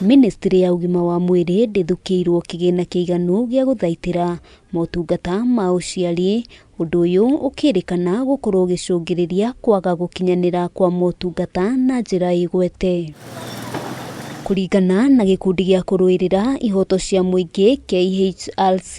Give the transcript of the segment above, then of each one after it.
Ministry ya ugima wa mwiri ndithukirwo kigina kiiganu gia guthaitira motungata ma uciari, undu uyu ukirikana gukorwo gicungiriria kwaga gukinyanira kwa motungata na njira igwete. Kuringana na gikundi gia kuruirira ihoto cia muingi KHRC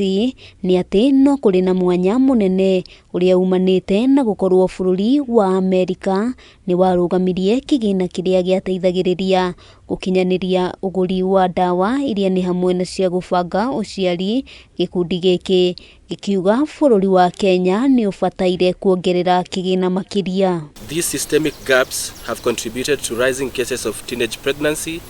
ni ati no kuri na mwanya munene uria umanite na gukorwo bururi wa Amerika ni warugamirie kigina kiria giateithagiriria gukinyaniria uguri wa dawa iria ni hamwe na cia gubanga uciari. Gikundi giki gikiuga bururi wa Kenya ni ubataire kuongerera kigina makiria. These systemic gaps have contributed to rising cases of teenage pregnancy,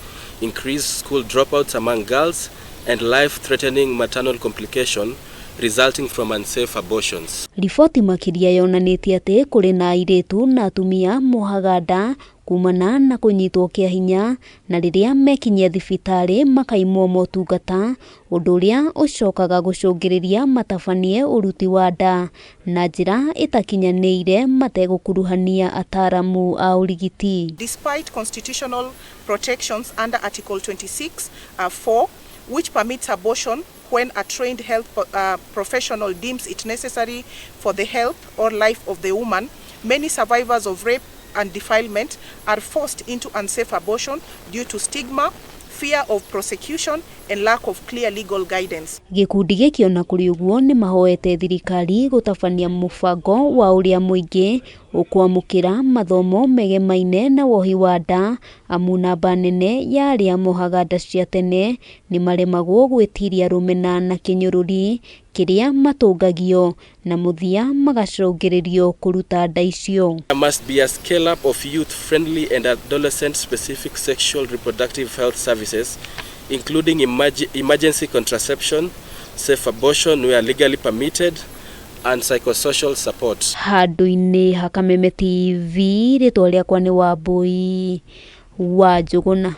increased school dropouts among girls, and life-threatening maternal complication resulting from unsafe abortions. Ripoti makiria yonanitie ati kuri na airitu na atumia mohaganda kumana na kunyitwo kia hinya na riria mekinyia thibitari makaimwo motungata, undu uria ucokaga gucungiriria matabanie uruti wa nda na njira itakinyaniire mategukuruhania ataramu a urigiti. Despite constitutional protections under Article 26(4), which permits abortion when a trained health professional deems it necessary for the health or life of the woman, many survivors of rape and defilement are forced into unsafe abortion due to stigma, fear of prosecution, and lack of clear legal guidance. Gikundi giki ona kuri uguo ni mahoete thirikari gutabania mubango wa uria muingi ukwamukira mathomo megemaine na wohi wa nda, amu namba nene ya aria mohaga nda cia tene ni maremagwo gwitiria rumena na kinyururi kiria matungagio na muthia magacungiririo kuruta nda icio. There must be a scale up of youth-friendly and adolescent-specific sexual reproductive health services, including emergency contraception, safe abortion where legally permitted, and psychosocial support. Handu-ini ha Kameme TV, ritwa riakwa ni Wambui wa Njuguna.